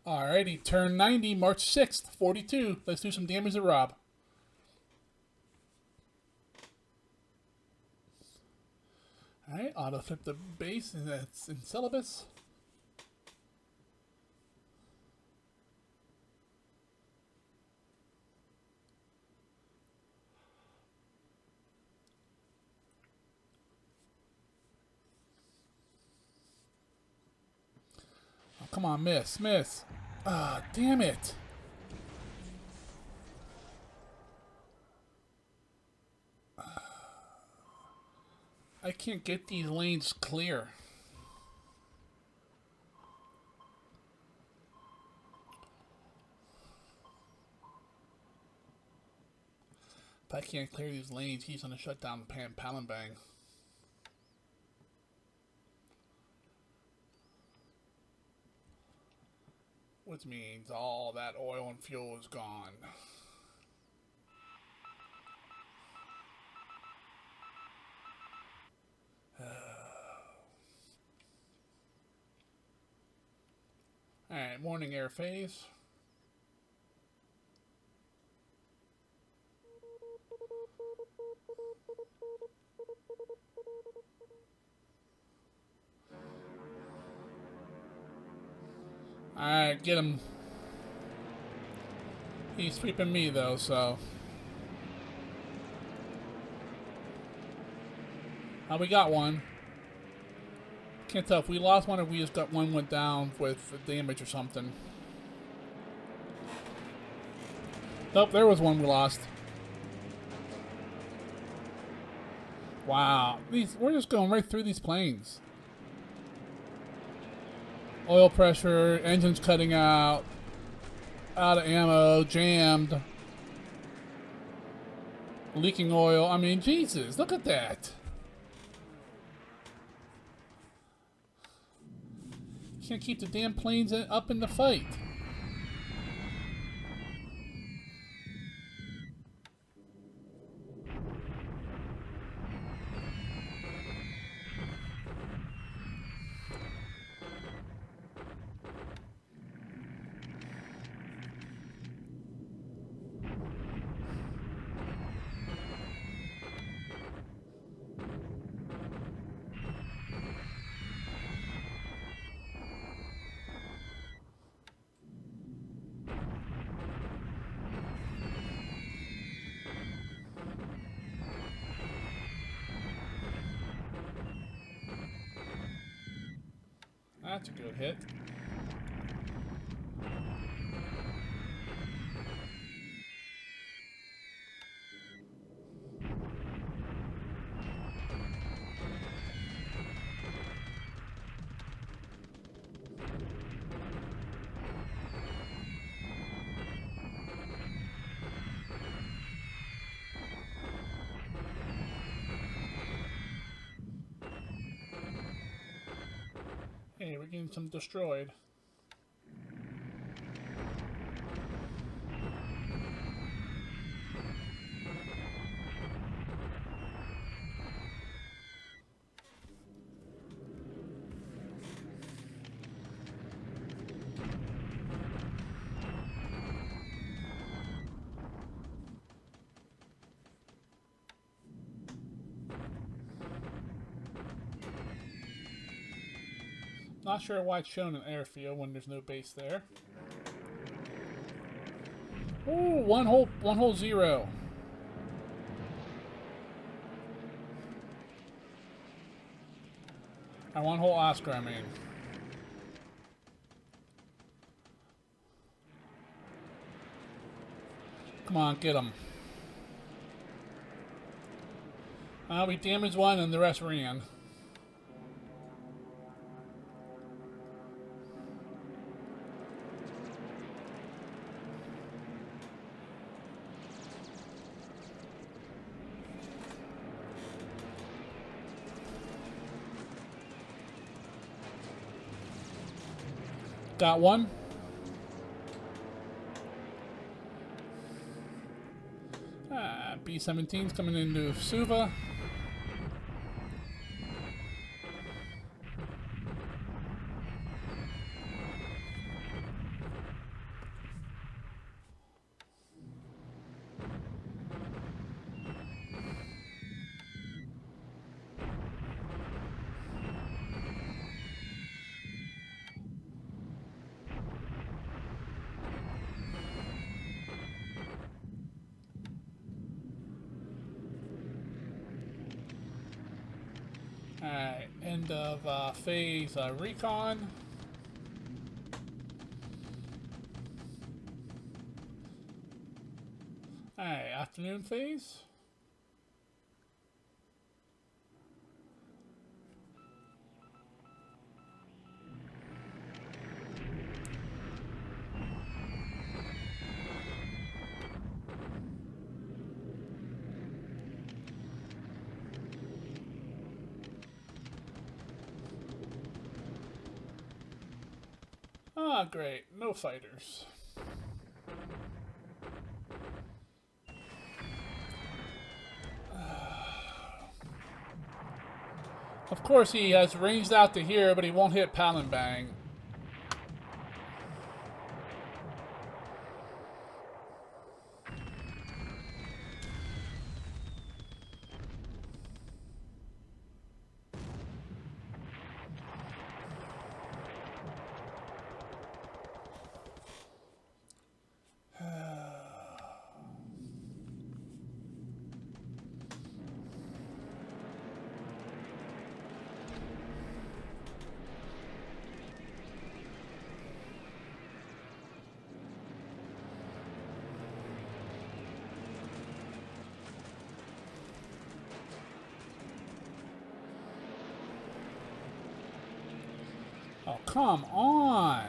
Alrighty, turn 90, March 6th, 42. Let's do some damage to Rob. Alright, auto flip the base, and that's in syllabus. Oh, come on, miss. Ah, damn it. I can't get these lanes clear. If I can't clear these lanes, he's gonna shut down Palambang. Which means all that oil and fuel is gone. Alright, morning air phase. Alright, get him. He's sweeping me though, so. Oh, we got one. Can't tell if we lost one or we just got one went down with damage or something. Nope, there was one we lost. Wow, we're just going right through these planes. Oil pressure, engines cutting out of ammo, jammed, leaking oil. I mean, Jesus, look at that. Can't keep the damn planes up in the fight. That's a good hit. Hey, we're getting some destroyed. Not sure why it's shown an airfield when there's no base there. Ooh, one hole zero. One hole Oscar, I mean. Come on, get him. We damaged one and the rest ran. Got one. B-17's coming into Suva. Alright, end of phase recon. Alright, afternoon phase. Ah, great. No fighters. Of course, he has ranged out to here, but he won't hit Palembang. Oh, come on.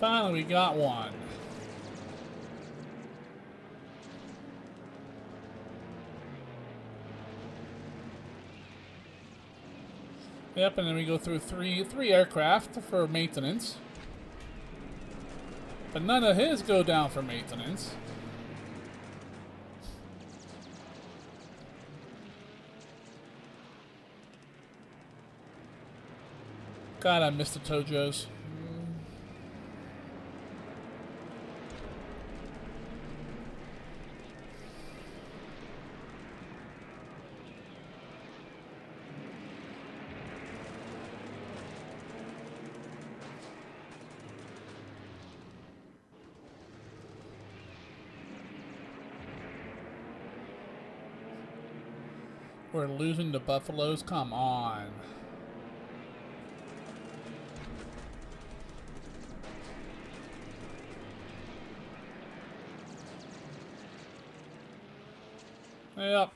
Finally, we got one. Yep, and then we go through three aircraft for maintenance. But none of his go down for maintenance. God, I missed the Tojos. We're losing to Buffaloes? Come on. Yep.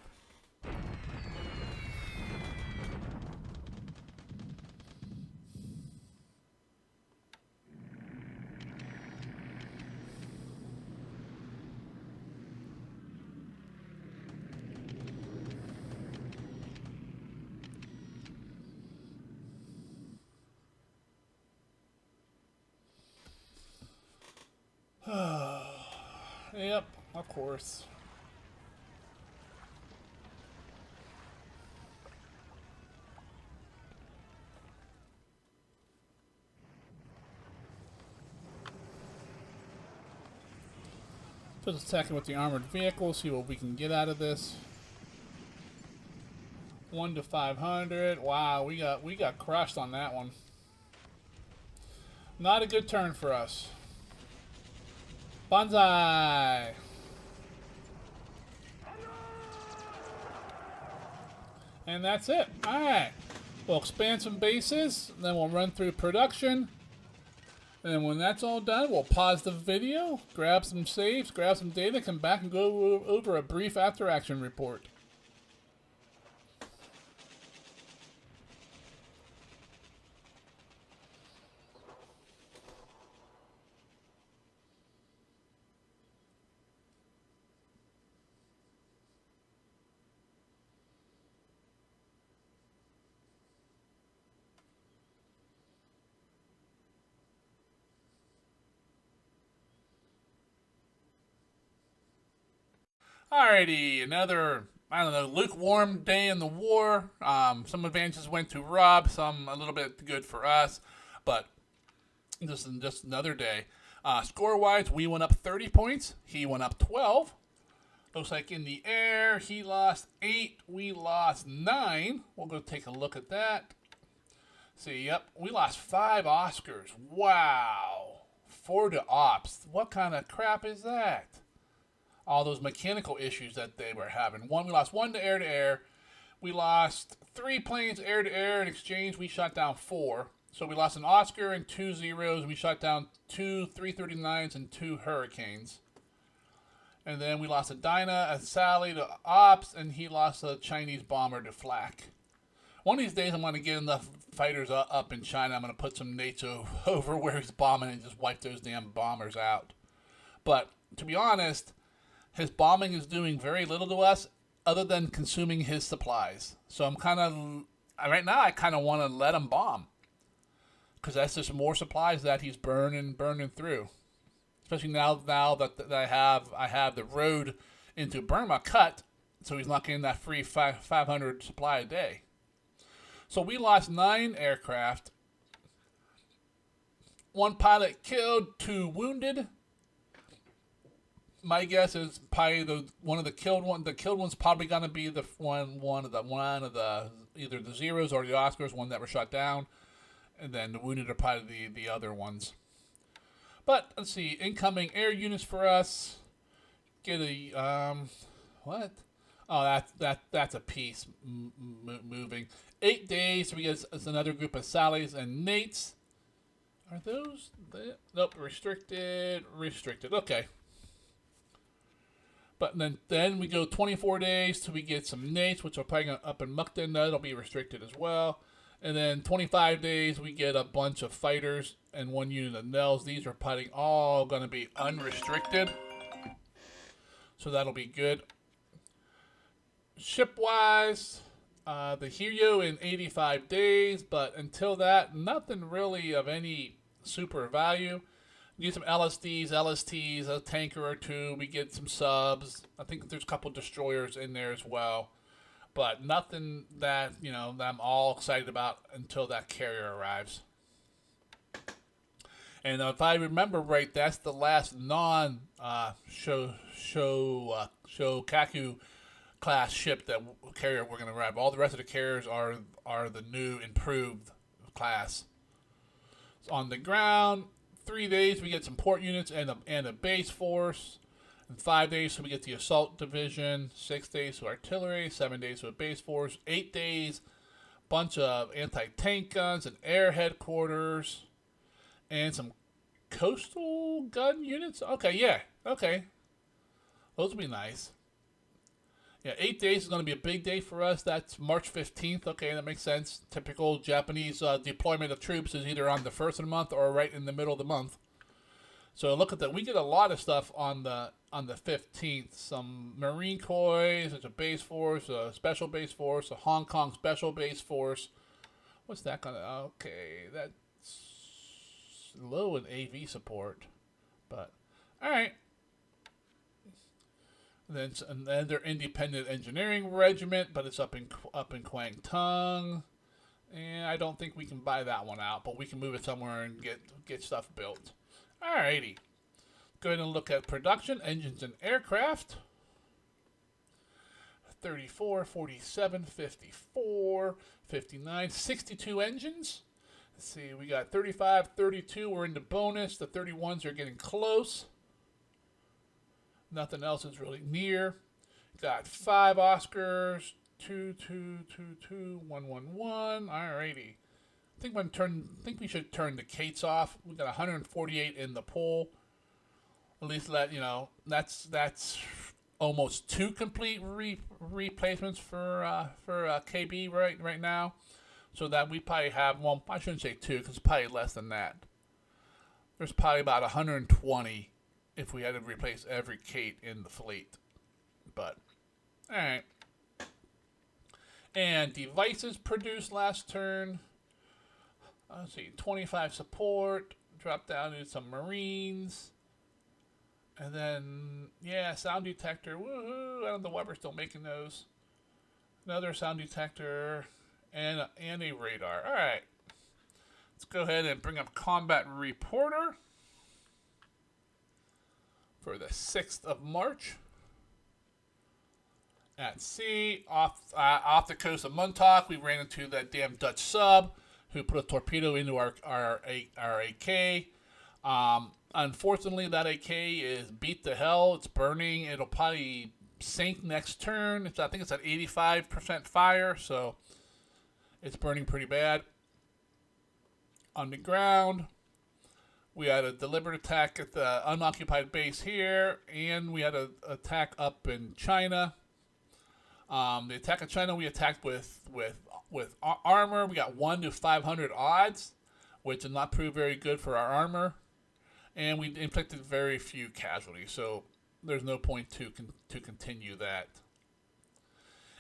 Yep, of course. Just attacking with the armored vehicle, see what we can get out of this. 1 to 500. Wow, we got crushed on that one. Not a good turn for us. Banzai! And that's it. Alright. We'll expand some bases, then we'll run through production. And when that's all done, we'll pause the video, grab some saves, grab some data, come back and go over a brief after-action report. Alrighty, another, I don't know, lukewarm day in the war. Some advantages went to Rob, some a little bit good for us, but this is just another day. Score-wise, we went up 30 points. He went up 12. Looks like in the air, he lost 8, we lost 9. We'll go take a look at that. See, yep, we lost 5 Oscars. Wow. 4 to ops. What kind of crap is that? All those mechanical issues that they were having. We lost 1 to air. We lost 3 planes air to air. In exchange, we shot down 4. So we lost an Oscar and 2 Zeros. We shot down 2 339s and 2 Hurricanes. And then we lost a Dinah, a Sally to ops, and he lost a Chinese bomber to flak. One of these days, I'm going to get enough fighters up in China. I'm going to put some nates over where he's bombing and just wipe those damn bombers out. But to be honest, his bombing is doing very little to us other than consuming his supplies. So I'm kind of, right now, I kind of want to let him bomb. Because that's just more supplies that he's burning through. Especially now that I have the road into Burma cut, so he's not getting that free 500 supply a day. So we lost 9 aircraft. 1 pilot killed, 2 wounded. My guess is probably one of the killed one. The killed one's probably gonna be the one of the either the Zeros or the Oscars, one that were shot down, and then the wounded are probably the other ones. But let's see, incoming air units for us. Get a what? Oh, that's a piece moving. 8 days. We get another group of Sallys and Nates. Are those? Nope. Restricted. Okay. But then we go 24 days till we get some Nates, which are probably up in Mukden. That'll be restricted as well. And then 25 days, we get a bunch of fighters and 1 unit of Nels. These are probably all going to be unrestricted. So that'll be good. Ship-wise, the Hero in 85 days. But until that, nothing really of any super value. We get some LSTs, a tanker or 2. We get some subs. I think there's a couple destroyers in there as well. But nothing that, that I'm all excited about until that carrier arrives. And if I remember right, that's the last Shokaku class ship carrier we're going to arrive. All the rest of the carriers are the new improved class. So on the ground, 3 days we get some port units and a base force. 5 days, so we get the assault division. 6 days to artillery. 7 days to a base force. 8 days, bunch of anti-tank guns and air headquarters, and some coastal gun units. Okay, yeah, okay, those would be nice. Yeah, 8 days is going to be a big day for us. That's March 15th. Okay, that makes sense. Typical Japanese deployment of troops is either on the first of the month or right in the middle of the month. So look at that. We get a lot of stuff on the 15th. Some Marine Corps, there's a base force, a special base force, a Hong Kong special base force. What's that gonna? Okay, that's low in AV support, but all right. And then their independent engineering regiment, but it's up in Kwang Tung, and I don't think we can buy that one out, but we can move it somewhere and get stuff built. Alrighty. Go ahead and look at production, engines and aircraft. 34, 47, 54, 59, 62 engines. Let's see, we got 35, 32, we're in the bonus. The 31s are getting close. Nothing else is really near. Got 5 Oscars, 2, 2, 2, 2, 1, 1, 1. Alrighty. I think we should turn the Kates off. We got 148 in the pool. At least that's almost 2 complete replacements for KB right now. So that we probably have, well, I shouldn't say 2 because it's probably less than that. There's probably about 120 if we had to replace every Kate in the fleet. But all right. And devices produced last turn. Let's see, 25 support, drop down to some Marines, and then, yeah, sound detector, woohoo, I don't know why we're still making those. Another sound detector, and a radar. All right, let's go ahead and bring up Combat Reporter for the 6th of March. At sea, off the coast of Montauk, we ran into that damn Dutch sub who put a torpedo into our AK. Unfortunately, that AK is beat to hell. It's burning. It'll probably sink next turn. I think it's at 85% fire, so it's burning pretty bad. On the ground, we had a deliberate attack at the unoccupied base here, and we had an attack up in China. The attack in China, we attacked with armor. We got 1 to 500 odds, which did not prove very good for our armor, and we inflicted very few casualties. So there's no point to continue that.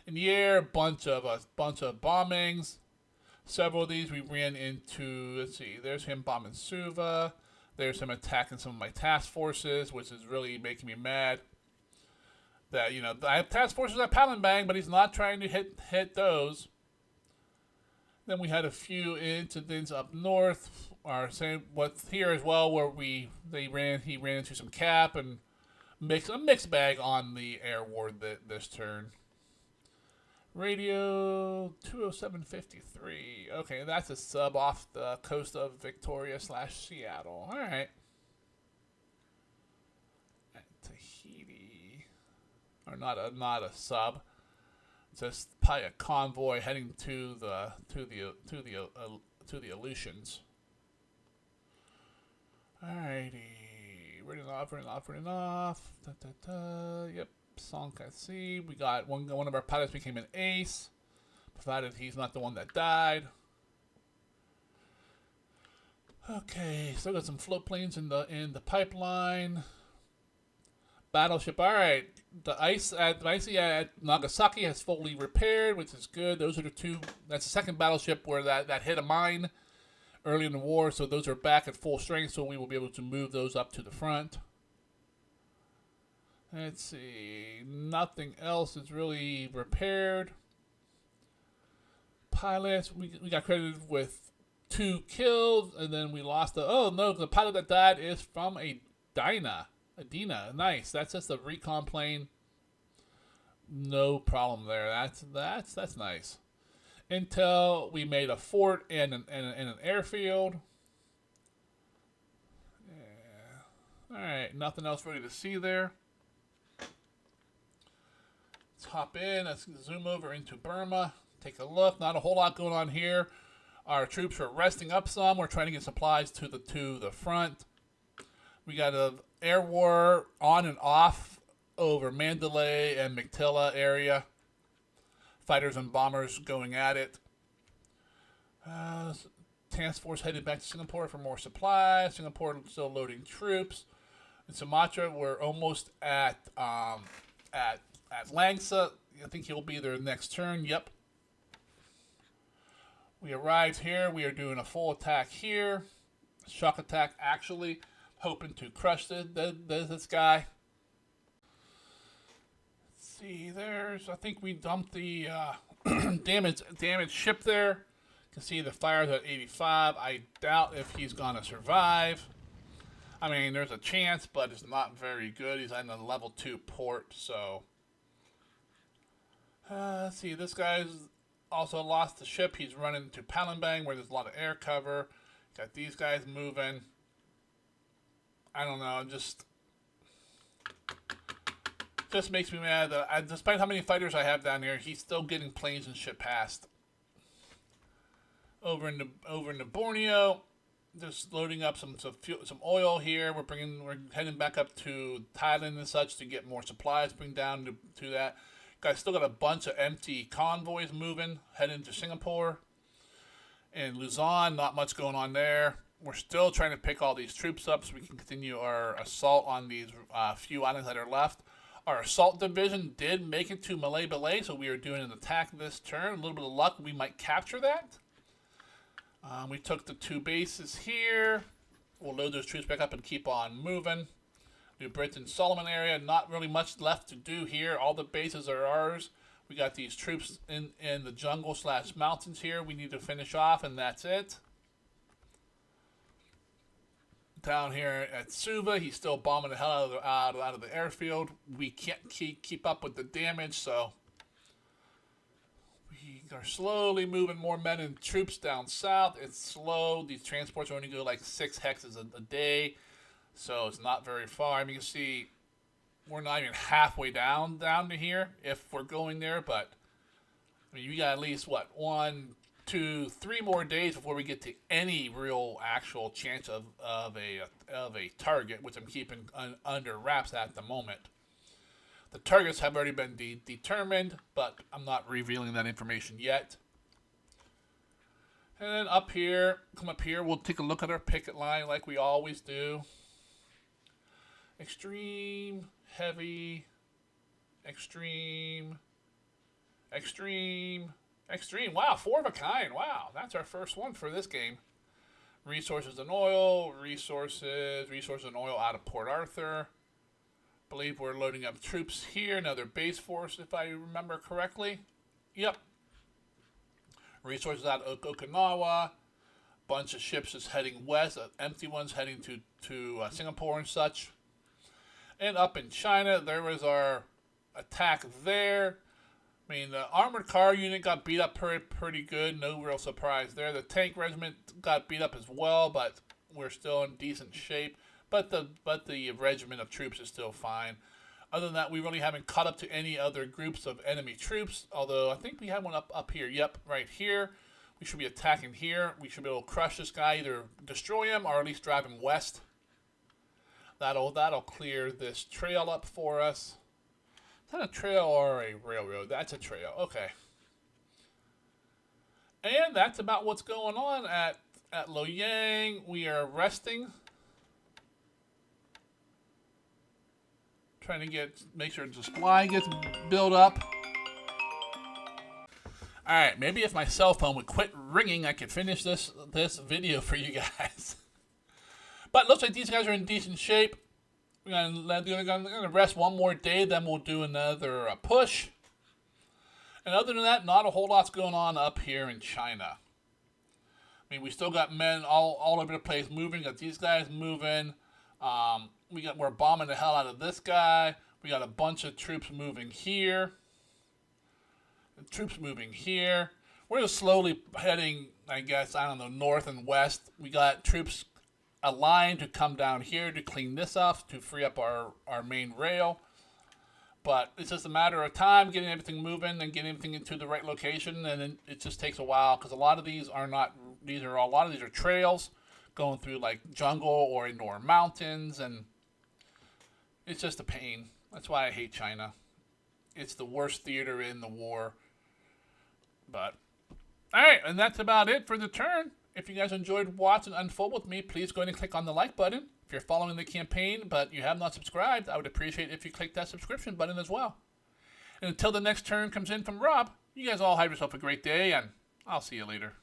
In the air, bunch of bombings. Several of these we ran into. Let's see. There's him bombing Suva. There's him attacking some of my task forces, which is really making me mad. That, you know, I have task forces at Palembang, but he's not trying to hit those. Then we had a few incidents up north, or same with here as well, where he ran into some cap and a mixed bag on the air war this turn. Radio 20753. Okay, that's a sub off the coast of Victoria / Seattle. All right. At Tahiti, or not a sub. It's just probably a convoy heading to the Aleutians. Alrighty, running off. Yep. Sunk at sea. We got one of our pilots became an ace, provided he's not the one that died. Okay, still got some float planes in the pipeline. Battleship. All right, the ice at Nagasaki has fully repaired, which is good. Those are the two. That's the second battleship where that hit a mine early in the war, so those are back at full strength. So we will be able to move those up to the front. Let's see. Nothing else is really repaired. Pilots, we got credited with 2 kills, and then we lost the pilot that died is from a Dina. Nice. That's just a recon plane. No problem there. That's nice. Intel, we made a fort and an airfield. Yeah. Alright, nothing else really to see there. Hop in. Let's zoom over into Burma. Take a look. Not a whole lot going on here. Our troops are resting up some. We're trying to get supplies to the front. We got an air war on and off over Mandalay and Mictilla area. Fighters and bombers going at it. Task force headed back to Singapore for more supplies. Singapore still loading troops. In Sumatra, we're almost at Langsa. I think he'll be there next turn. Yep. We arrived here. We are doing a full attack here. Shock attack, actually. Hoping to crush this guy. Let's see, I think we dumped the damaged ship there. You can see the fire's at 85. I doubt if he's going to survive. I mean, there's a chance, but it's not very good. He's in a level 2 port, so... let's see, this guy's also lost the ship. He's running to Palembang where there's a lot of air cover. Got these guys moving. I don't know, just makes me mad that despite how many fighters I have down here, he's still getting planes and shit past. Over in the Borneo, just loading up some oil here. We're heading back up to Thailand and such to get more supplies. Bring down to that. Guys, still got a bunch of empty convoys moving, heading to Singapore. In Luzon, not much going on there. We're still trying to pick all these troops up so we can continue our assault on these few islands that are left. Our assault division did make it to Malay Belay, so we are doing an attack this turn. A little bit of luck, we might capture that. We took the 2 bases here. We'll load those troops back up and keep on moving. New Britain, Solomon area, not really much left to do here. All the bases are ours. We got these troops in the jungle / mountains here. We need to finish off, and that's it. Down here at Suva, he's still bombing the hell out of the airfield. We can't keep up with the damage, so are slowly moving more men and troops down south. It's slow. These transports only go like 6 hexes a day, so it's not very far. I mean, you can see we're not even halfway down to here if we're going there, but I mean, you got at least, what, 1, 2, 3 more days before we get to any real actual chance of a target, which I'm keeping under wraps at the moment. The targets have already been determined, but I'm not revealing that information yet. And then up here, come up here, we'll take a look at our picket line like we always do. Extreme, heavy, extreme, extreme, extreme. Wow, 4 of a kind. Wow, that's our first one for this game. Resources and oil, resources and oil out of Port Arthur. Believe we're loading up troops here, another base force if I remember correctly. Yep. Resources out of Okinawa. Bunch of ships is heading west, empty ones heading to Singapore and such. And up in China, there was our attack there. I mean, the armored car unit got beat up pretty good. No real surprise there. The tank regiment got beat up as well, but we're still in decent shape. But the regiment of troops is still fine. Other than that, we really haven't caught up to any other groups of enemy troops. Although I think we have one up here. Yep, right here. We should be attacking here. We should be able to crush this guy, either destroy him or at least drive him west. That'll clear this trail up for us. Is that a trail or a railroad? That's a trail. Okay. And that's about what's going on at Loyang. We are resting. Trying to make sure the supply gets built up. Alright, maybe if my cell phone would quit ringing, I could finish this video for you guys. But it looks like these guys are in decent shape. We're gonna rest one more day, then we'll do another push. And other than that, not a whole lot's going on up here in China. I mean, we still got men all over the place moving. Got these guys moving. We're bombing the hell out of this guy. We got a bunch of troops moving here. Troops moving here. We're just slowly heading, I guess, I don't know, north and west. We got troops aligned to come down here to clean this up, to free up our main rail. But it's just a matter of time getting everything moving and getting everything into the right location, and then it just takes a while because a lot of these are not. A lot of these are trails going through like jungle or indoor mountains, and it's just a pain. That's why I hate China. It's the worst theater in the war. But alright, and that's about it for the turn. If you guys enjoyed watching Unfold with me, please go ahead and click on the like button. If you're following the campaign but you have not subscribed, I would appreciate it if you click that subscription button as well. And until the next turn comes in from Rob, you guys all have yourself a great day, and I'll see you later.